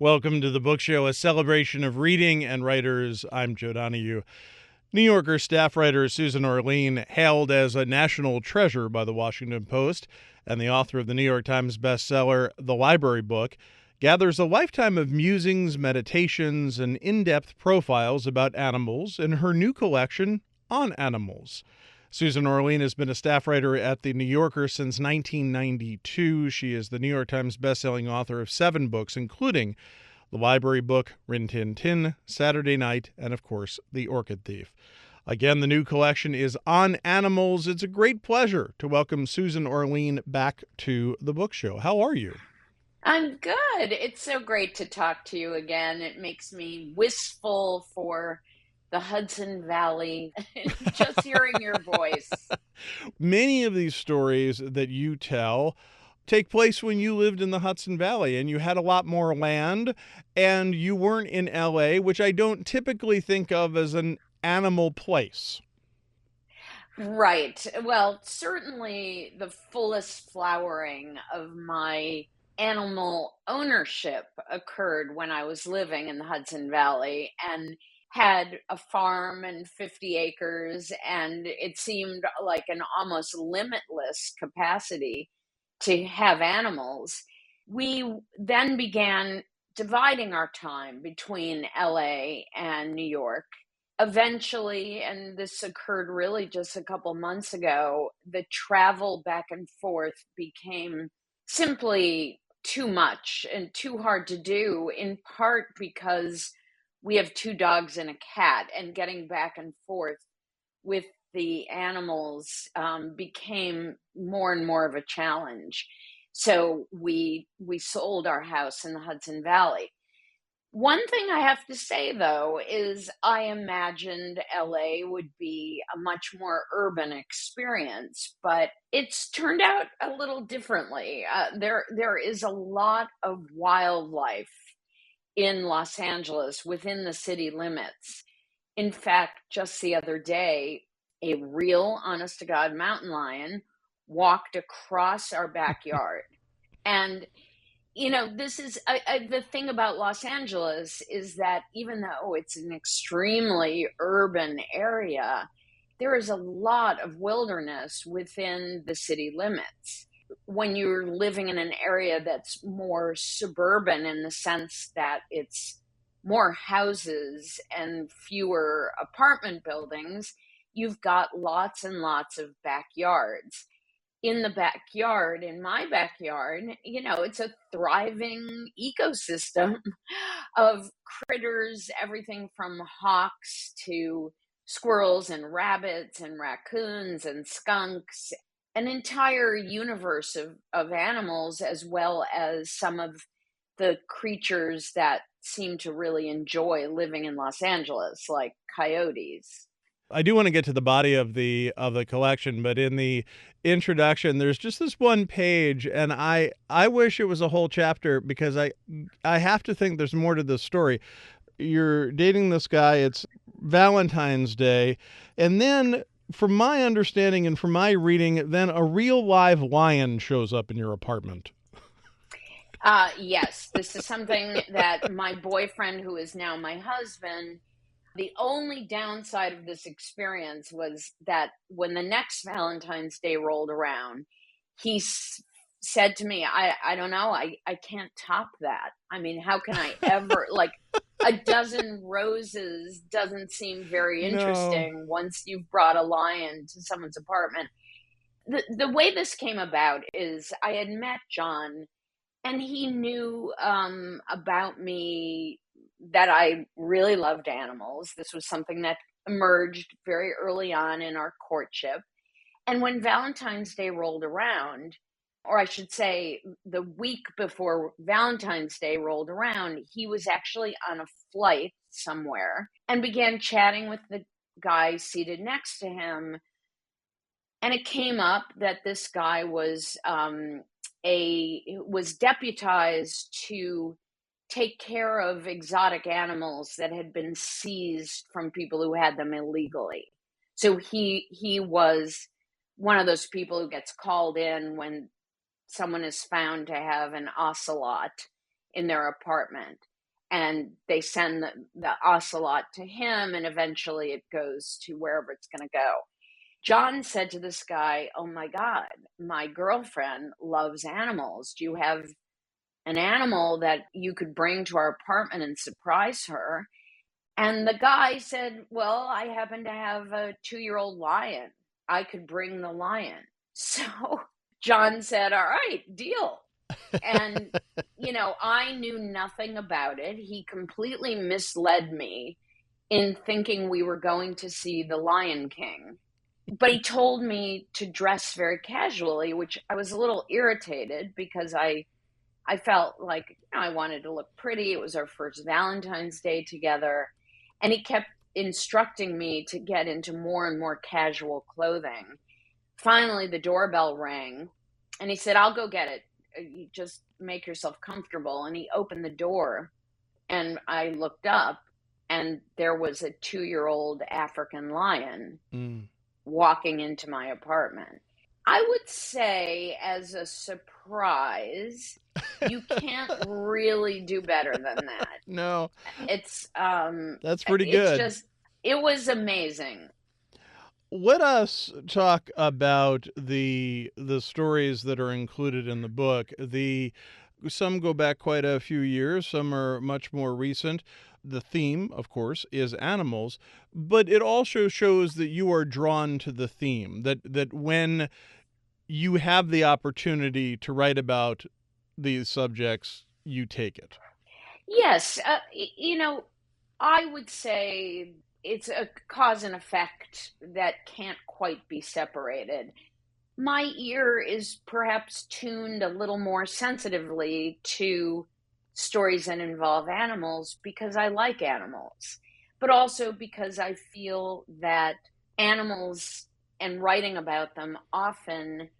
Welcome to the Book Show, a celebration of reading and writers. I'm Joe Donahue. New Yorker staff writer Susan Orlean, hailed as a national treasure by the Washington Post and the author of the New York Times bestseller, The Library Book, gathers a lifetime of musings, meditations, and in-depth profiles about animals in her new collection, On Animals. Susan Orlean has been a staff writer at The New Yorker since 1992. She is the New York Times bestselling author of 7 books, including The Library Book, Rin Tin Tin, Saturday Night, and, of course, The Orchid Thief. Again, the new collection is On Animals. It's a great pleasure to welcome Susan Orlean back to the book show. How are you? I'm good. It's so great to talk to you again. It makes me wistful for the Hudson Valley, just hearing your voice. Many of these stories that you tell take place when you lived in the Hudson Valley and you had a lot more land and you weren't in LA, which I don't typically think of as an animal place. Right. Well, certainly the fullest flowering of my animal ownership occurred when I was living in the Hudson Valley and had a farm and 50 acres, and it seemed like an almost limitless capacity to have animals. We then began dividing our time between LA and New York. Eventually, and this occurred really just a couple months ago, the travel back and forth became simply too much and too hard to do, in part because we have 2 dogs and a cat, and getting back and forth with the animals became more and more of a challenge. So we sold our house in the Hudson Valley. One thing I have to say though is I imagined LA would be a much more urban experience, but it's turned out a little differently. There is a lot of wildlife in Los Angeles within the city limits. In fact, just the other day, a real honest to God mountain lion walked across our backyard. And this is the thing about Los Angeles is that even though it's an extremely urban area, there is a lot of wilderness within the city limits. When you're living in an area that's more suburban in the sense that it's more houses and fewer apartment buildings, you've got lots and lots of backyards. In the backyard, in my backyard, it's a thriving ecosystem of critters, everything from hawks to squirrels and rabbits and raccoons and skunks, an entire universe of animals, as well as some of the creatures that seem to really enjoy living in Los Angeles, like coyotes. I do want to get to the body of the collection, but in the introduction, there's just this one page, and I wish it was a whole chapter because I have to think there's more to this story. You're dating this guy. It's Valentine's Day, and then, from my understanding and from my reading, then a real live lion shows up in your apartment. Yes, this is something that my boyfriend, who is now my husband, the only downside of this experience was that when the next Valentine's Day rolled around, said to me, I don't know, I can't top that. I mean, how can I ever, like, a dozen roses doesn't seem very No. interesting once you've brought a lion to someone's apartment. The way this came about is I had met John, and he knew about me that I really loved animals. This was something that emerged very early on in our courtship. And when Valentine's Day rolled around, or I should say, the week before Valentine's Day rolled around, he was actually on a flight somewhere and began chatting with the guy seated next to him. And it came up that this guy was deputized to take care of exotic animals that had been seized from people who had them illegally. So he was one of those people who gets called in when someone is found to have an ocelot in their apartment. and they send the ocelot to him, and eventually it goes to wherever it's going to go. John said to this guy, "Oh my God, my girlfriend loves animals. Do you have an animal that you could bring to our apartment and surprise her?" And the guy said, "Well, I happen to have a 2-year-old lion. I could bring the lion." So John said, "All right, deal." And, I knew nothing about it. He completely misled me in thinking we were going to see The Lion King. But he told me to dress very casually, which I was a little irritated because I felt like I wanted to look pretty. It was our first Valentine's Day together. And he kept instructing me to get into more and more casual clothing. Finally, the doorbell rang and he said, "I'll go get it. You just make yourself comfortable." And he opened the door and I looked up and there was a 2-year-old African lion Mm. walking into my apartment. I would say, as a surprise, you can't really do better than that. No, It's that's pretty it's good. just it was amazing. Let us talk about the stories that are included in the book. Some go back quite a few years, some are much more recent. The theme, of course, is animals, but it also shows that you are drawn to the theme, that when you have the opportunity to write about these subjects, you take it. Yes, I would say it's a cause and effect that can't quite be separated. My ear is perhaps tuned a little more sensitively to stories that involve animals because I like animals, but also because I feel that animals and writing about them often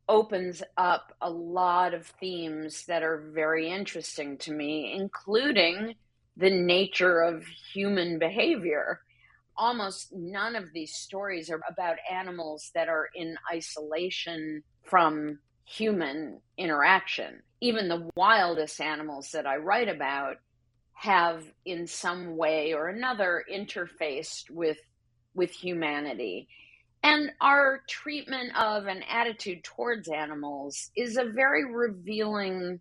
opens up a lot of themes that are very interesting to me, including the nature of human behavior. Almost none of these stories are about animals that are in isolation from human interaction. Even the wildest animals that I write about have in some way or another interfaced with humanity. And our treatment of and attitude towards animals is a very revealing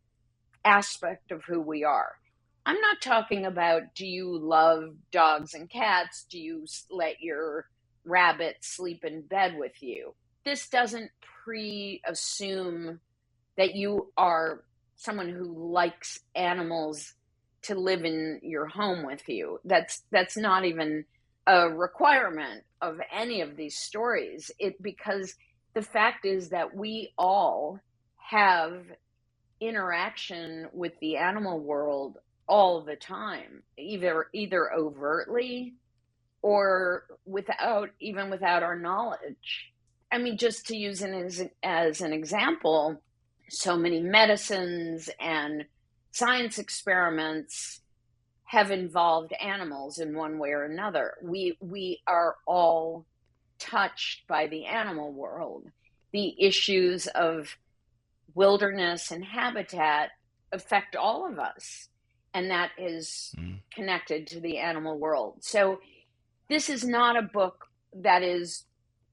aspect of who we are. I'm not talking about, do you love dogs and cats? Do you let your rabbit sleep in bed with you? This doesn't assume that you are someone who likes animals to live in your home with you. That's not even a requirement of any of these stories. Because the fact is that we all have interaction with the animal world all the time, either overtly or without our knowledge. I mean, just to use as an example, so many medicines and science experiments have involved animals in one way or another. We are all touched by the animal world. The issues of wilderness and habitat affect all of us, and that is connected to the animal world. So this is not a book that is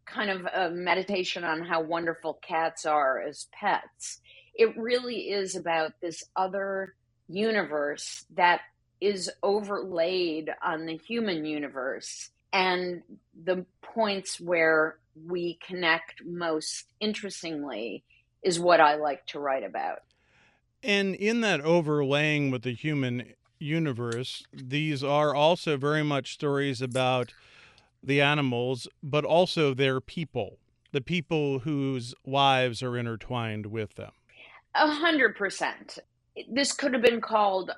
kind of a meditation on how wonderful cats are as pets. It really is about this other universe that is overlaid on the human universe, and the points where we connect most interestingly is what I like to write about. And in that overlaying with the human universe, these are also very much stories about the animals, but also their people, the people whose lives are intertwined with them. 100%. This could have been called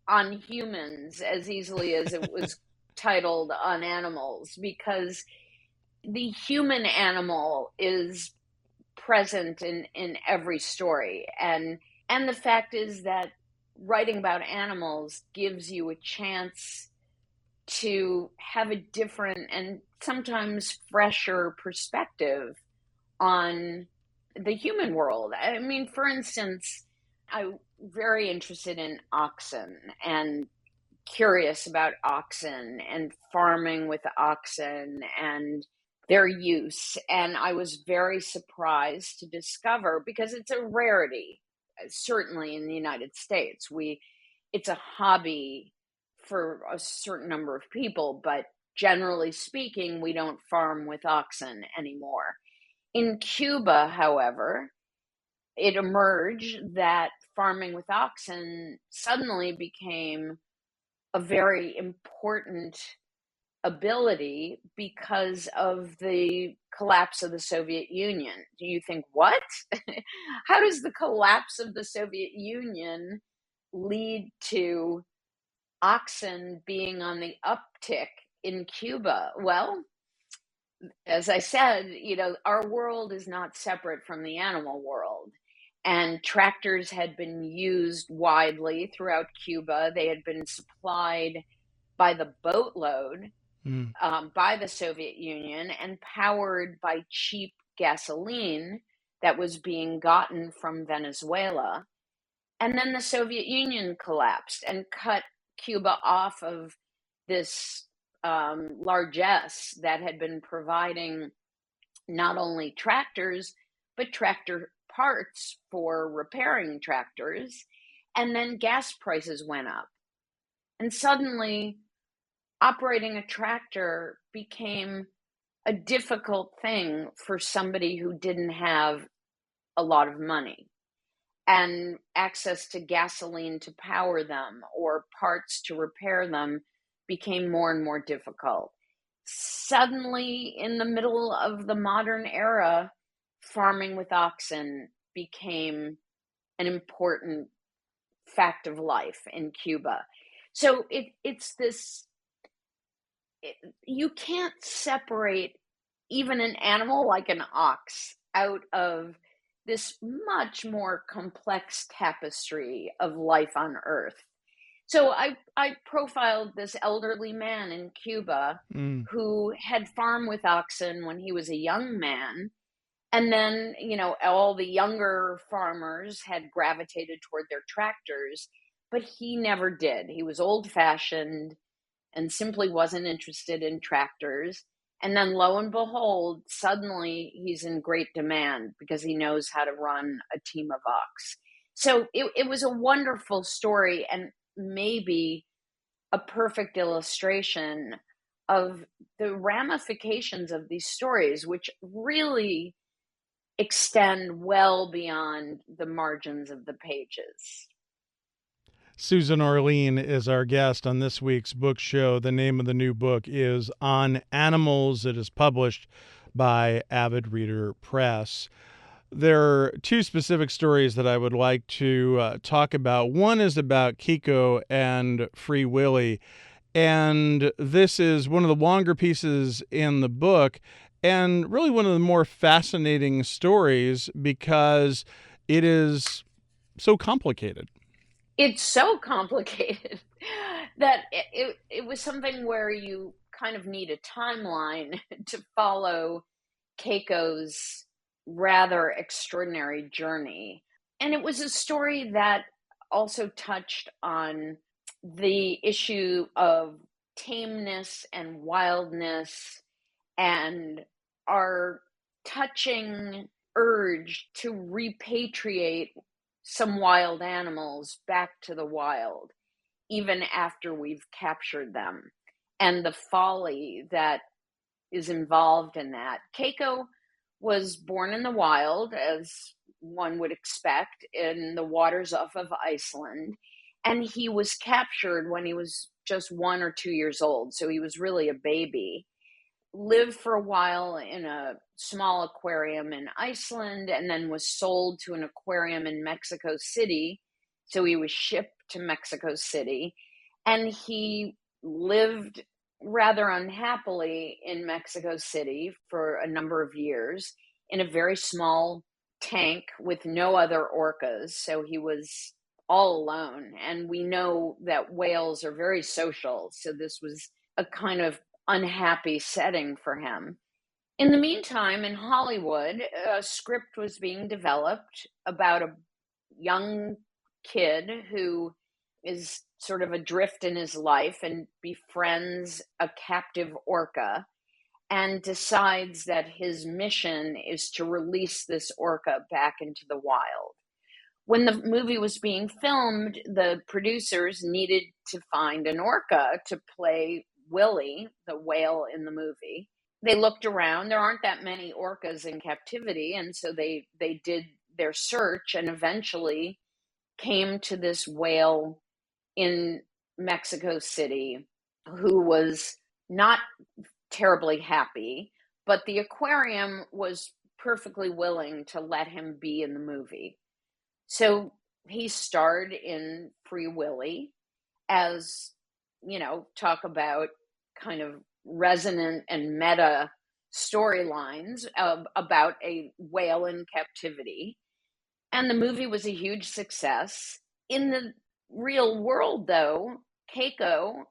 On Humans as easily as it was titled On Animals, because the human animal is present in every story. And the fact is that writing about animals gives you a chance to have a different and sometimes fresher perspective on the human world. I mean, for instance, I'm very interested in oxen and curious about oxen and farming with oxen and their use. And I was very surprised to discover, because it's a rarity, certainly in the United States. It's a hobby for a certain number of people, but generally speaking, we don't farm with oxen anymore. In Cuba, however, it emerged that farming with oxen suddenly became a very important ability because of the collapse of the Soviet Union. Do you think, what? How does the collapse of the Soviet Union lead to oxen being on the uptick in Cuba? Well, as I said, our world is not separate from the animal world. And tractors had been used widely throughout Cuba. They had been supplied by the boatload Mm. by the Soviet Union and powered by cheap gasoline that was being gotten from Venezuela. And then the Soviet Union collapsed and cut Cuba off of this largesse that had been providing not only tractors, but tractor parts for repairing tractors. And then gas prices went up. And suddenly, operating a tractor became a difficult thing for somebody who didn't have a lot of money and access to gasoline to power them or parts to repair them became more and more difficult. Suddenly, in the middle of the modern era, farming with oxen became an important fact of life in Cuba. So it's this, you can't separate even an animal like an ox out of this much more complex tapestry of life on Earth. So I profiled this elderly man in Cuba Mm. who had farmed with oxen when he was a young man. And then, all the younger farmers had gravitated toward their tractors, but he never did. He was old fashioned and simply wasn't interested in tractors. And then lo and behold, suddenly he's in great demand because he knows how to run a team of ox. So it was a wonderful story and maybe a perfect illustration of the ramifications of these stories, which really extend well beyond the margins of the pages. Susan Orlean is our guest on this week's book show. The name of the new book is On Animals. It is published by Avid Reader Press. There are two specific stories that I would like to talk about. One is about Kiko and Free Willy, and this is one of the longer pieces in the book and really one of the more fascinating stories because it is so complicated. It's so complicated that it was something where you kind of need a timeline to follow Keiko's rather extraordinary journey. And it was a story that also touched on the issue of tameness and wildness and our touching urge to repatriate some wild animals back to the wild, even after we've captured them, and the folly that is involved in that. Keiko was born in the wild, as one would expect, in the waters off of Iceland, and he was captured when he was just 1 or 2 years old, so he was really a baby. Lived for a while in a small aquarium in Iceland and then was sold to an aquarium in Mexico City. So he was shipped to Mexico City and he lived rather unhappily in Mexico City for a number of years in a very small tank with no other orcas. So he was all alone. And we know that whales are very social. So this was a kind of unhappy setting for him. In the meantime, in Hollywood, a script was being developed about a young kid who is sort of adrift in his life and befriends a captive orca and decides that his mission is to release this orca back into the wild. When the movie was being filmed, the producers needed to find an orca to play Willie, the whale in the movie. They looked around. There aren't that many orcas in captivity, and so they did their search and eventually came to this whale in Mexico City who was not terribly happy, but the aquarium was perfectly willing to let him be in the movie. So he starred in Free Willy as, talk about kind of resonant and meta storylines about a whale in captivity. And the movie was a huge success. In the real world, though, Keiko,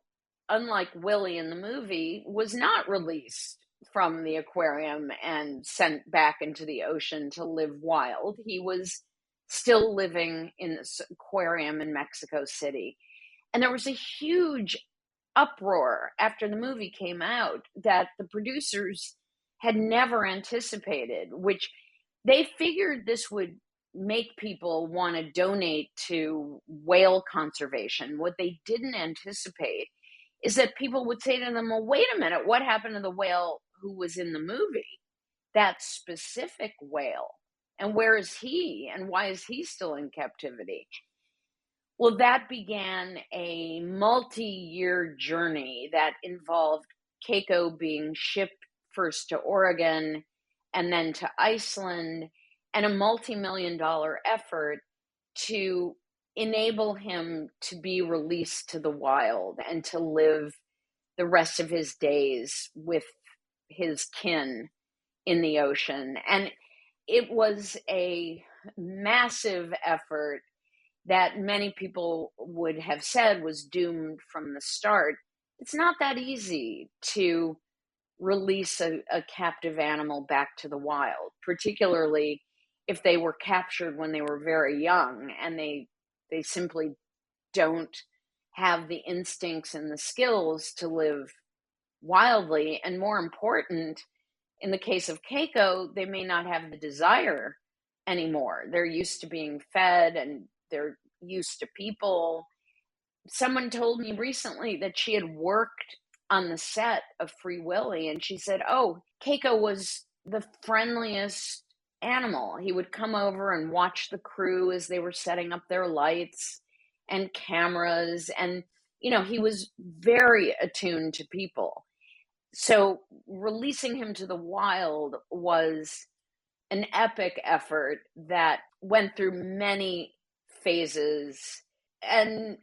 unlike Willie in the movie, was not released from the aquarium and sent back into the ocean to live wild. He was still living in this aquarium in Mexico City. And there was a huge uproar after the movie came out that the producers had never anticipated, which they figured this would make people want to donate to whale conservation. What they didn't anticipate is that people would say to them, well, wait a minute, what happened to the whale who was in the movie? That specific whale. And where is he? And why is he still in captivity? Well, that began a multi-year journey that involved Keiko being shipped first to Oregon and then to Iceland, and a multi-million-dollar effort to enable him to be released to the wild and to live the rest of his days with his kin in the ocean. And it was a massive effort that many people would have said was doomed from the start. It's not that easy to release a captive animal back to the wild, particularly if they were captured when they were very young and they simply don't have the instincts and the skills to live wildly. And more important, in the case of Keiko, they may not have the desire anymore. They're used to being fed and they're used to people. Someone told me recently that she had worked on the set of Free Willy, and she said, oh, Keiko was the friendliest animal. He would come over and watch the crew as they were setting up their lights and cameras, and he was very attuned to people. So releasing him to the wild was an epic effort that went through many phases and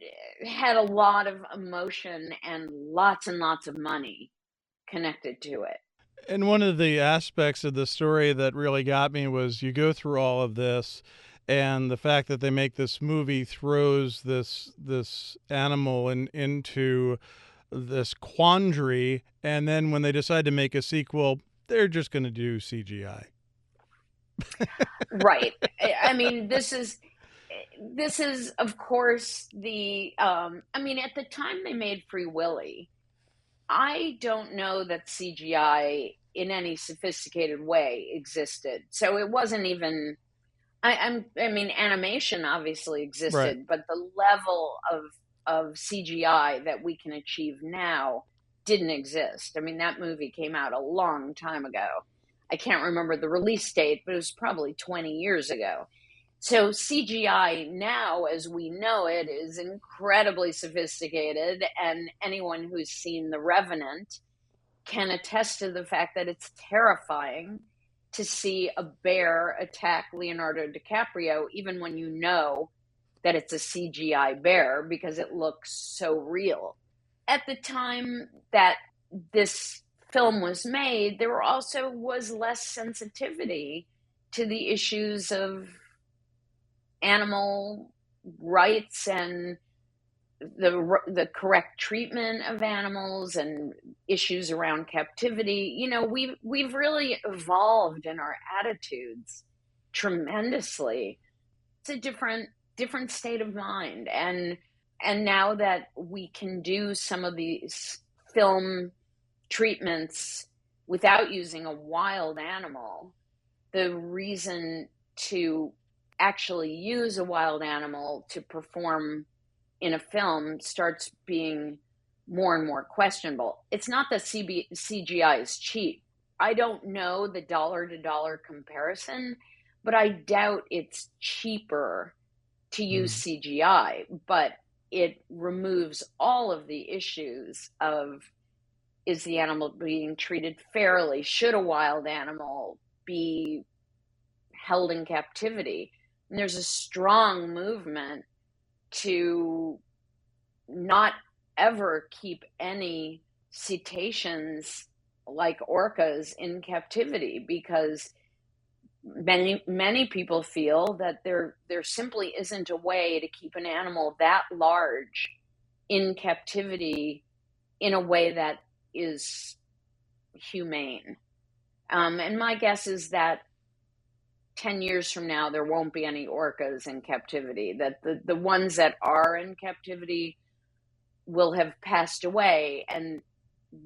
had a lot of emotion and lots of money connected to it. And one of the aspects of the story that really got me was you go through all of this, and the fact that they make this movie throws this animal into this quandary, and then when they decide to make a sequel, they're just going to do CGI. Right. I mean, this is of course the at the time they made Free Willy, I don't know that CGI in any sophisticated way existed. So it wasn't even animation obviously existed, Right. but the level of CGI that we can achieve now didn't exist. I mean, that movie came out a long time ago. I can't remember the release date, but it was probably 20 years ago. So CGI now, as we know it, is incredibly sophisticated, and anyone who's seen The Revenant can attest to the fact that it's terrifying to see a bear attack Leonardo DiCaprio, even when you know that it's a CGI bear, because it looks so real. At the time that this film was made, there also was less sensitivity to the issues of animal rights and the correct treatment of animals and issues around captivity. We've really evolved in our attitudes tremendously. It's a different different state of mind. And now that we can do some of these film treatments without using a wild animal, the reason to actually use a wild animal to perform in a film starts being more and more questionable. It's not that CGI is cheap. I don't know the dollar to dollar comparison, but I doubt it's cheaper to use Mm. CGI, but it removes all of the issues of, is the animal being treated fairly? Should a wild animal be held in captivity? And there's a strong movement to not ever keep any cetaceans like orcas in captivity, because many people feel that there simply isn't a way to keep an animal that large in captivity in a way that is humane. And my guess is that 10 years from now, there won't be any orcas in captivity, that the ones that are in captivity will have passed away, and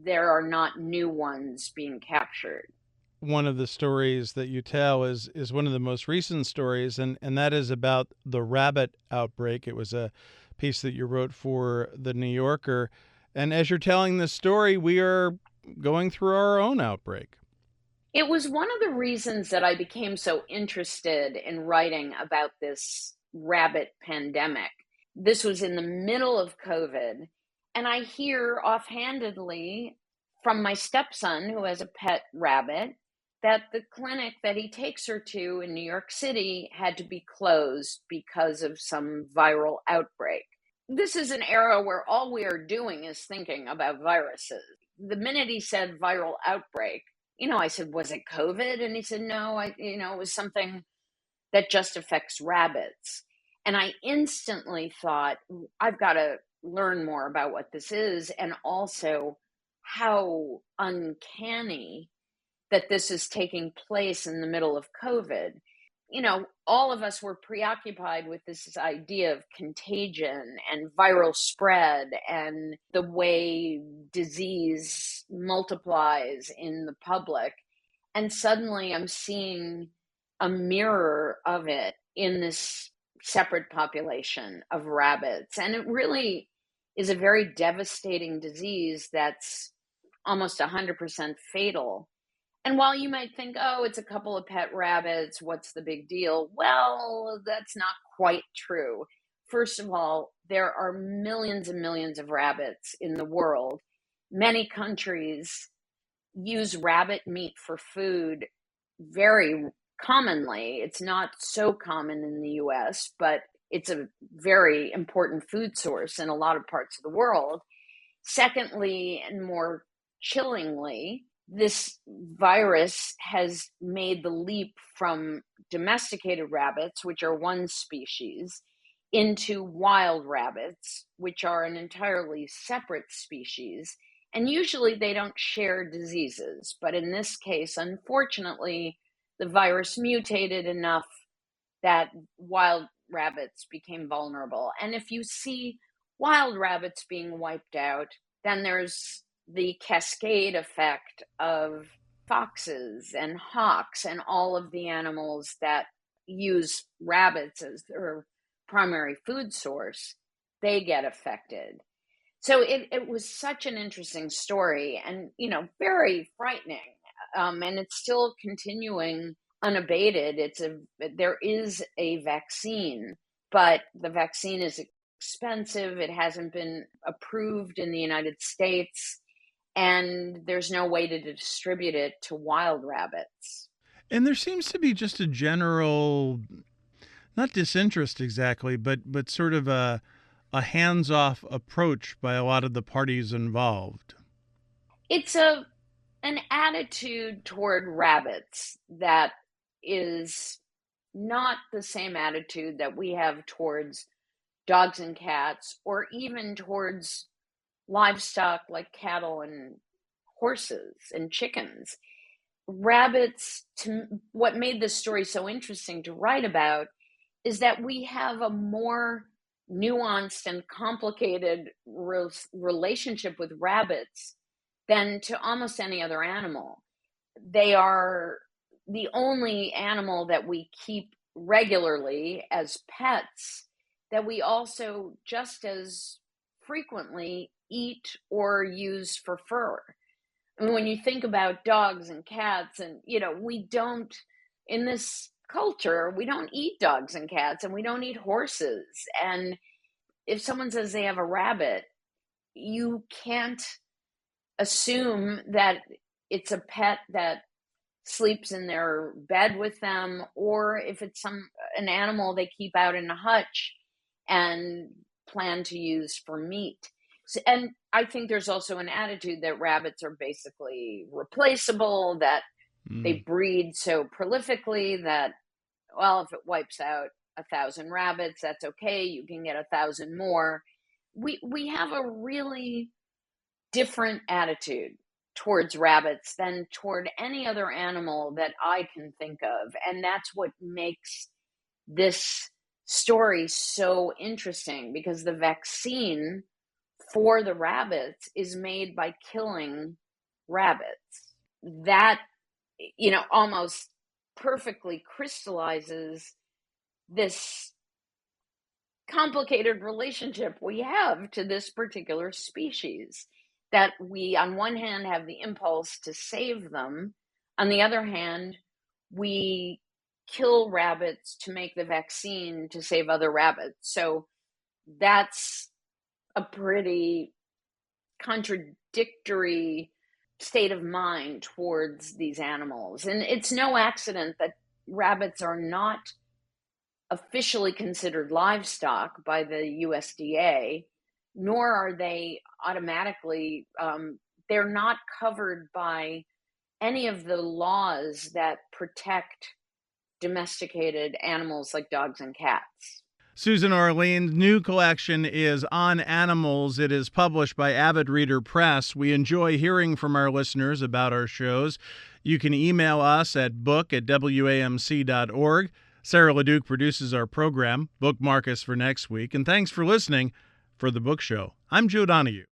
there are not new ones being captured. One of the stories that you tell is one of the most recent stories, and that is about the rabbit outbreak. It was a piece that you wrote for the New Yorker. And as you're telling this story, we are going through our own outbreak. It was one of the reasons that I became so interested in writing about this rabbit pandemic. This was in the middle of COVID, and I hear offhandedly from my stepson, who has a pet rabbit, that the clinic that he takes her to in New York City had to be closed because of some viral outbreak. This is an era where all we are doing is thinking about viruses. The minute he said viral outbreak, I said, was it COVID? And he said, no, it was something that just affects rabbits. And I instantly thought, I've got to learn more about what this is, and also how uncanny that this is taking place in the middle of COVID. All of us were preoccupied with this idea of contagion and viral spread and the way disease multiplies in the public. And suddenly I'm seeing a mirror of it in this separate population of rabbits. And it really is a very devastating disease that's almost 100% fatal. And while you might think, oh, it's a couple of pet rabbits, what's the big deal? Well, that's not quite true. First of all, there are millions and millions of rabbits in the world. Many countries use rabbit meat for food very commonly. It's not so common in the US, but it's a very important food source in a lot of parts of the world. Secondly, and more chillingly, this virus has made the leap from domesticated rabbits, which are one species, into wild rabbits, which are an entirely separate species. And usually they don't share diseases. But in this case, unfortunately, the virus mutated enough that wild rabbits became vulnerable. And if you see wild rabbits being wiped out, then there's the cascade effect of foxes and hawks and all of the animals that use rabbits as their primary food source. They get affected. So it was such an interesting story, and very frightening. And it's still continuing unabated. There is a vaccine, but the vaccine is expensive. It hasn't been approved in the United States, and there's no way to distribute it to wild rabbits. And there seems to be just a general, not disinterest exactly, but sort of a hands-off approach by a lot of the parties involved. It's an attitude toward rabbits that is not the same attitude that we have towards dogs and cats, or even towards livestock like cattle and horses and chickens. Rabbits, what made this story so interesting to write about is that we have a more nuanced and complicated relationship with rabbits than to almost any other animal. They are the only animal that we keep regularly as pets that we also just as frequently eat or use for fur. I mean, when you think about dogs and cats, and we don't, in this culture, we don't eat dogs and cats, and we don't eat horses. And if someone says they have a rabbit, you can't assume that it's a pet that sleeps in their bed with them, or if it's an animal they keep out in a hutch and plan to use for meat. And I think there's also an attitude that rabbits are basically replaceable, that they breed so prolifically that, well, if it wipes out 1,000 rabbits, that's okay. You can get 1,000 more. We have a really different attitude towards rabbits than toward any other animal that I can think of. And that's what makes this story so interesting, because the vaccine for the rabbits is made by killing rabbits. That, almost perfectly crystallizes this complicated relationship we have to this particular species, that we, on one hand, have the impulse to save them. On the other hand, we kill rabbits to make the vaccine to save other rabbits. So that's a pretty contradictory state of mind towards these animals. And it's no accident that rabbits are not officially considered livestock by the USDA, nor are they automatically, they're not covered by any of the laws that protect domesticated animals like dogs and cats. Susan Orlean's new collection is On Animals. It is published by Avid Reader Press. We enjoy hearing from our listeners about our shows. You can email us at book@wamc.org. Sarah LeDuc produces our program. Bookmark us for next week. And thanks for listening for The Book Show. I'm Joe Donahue.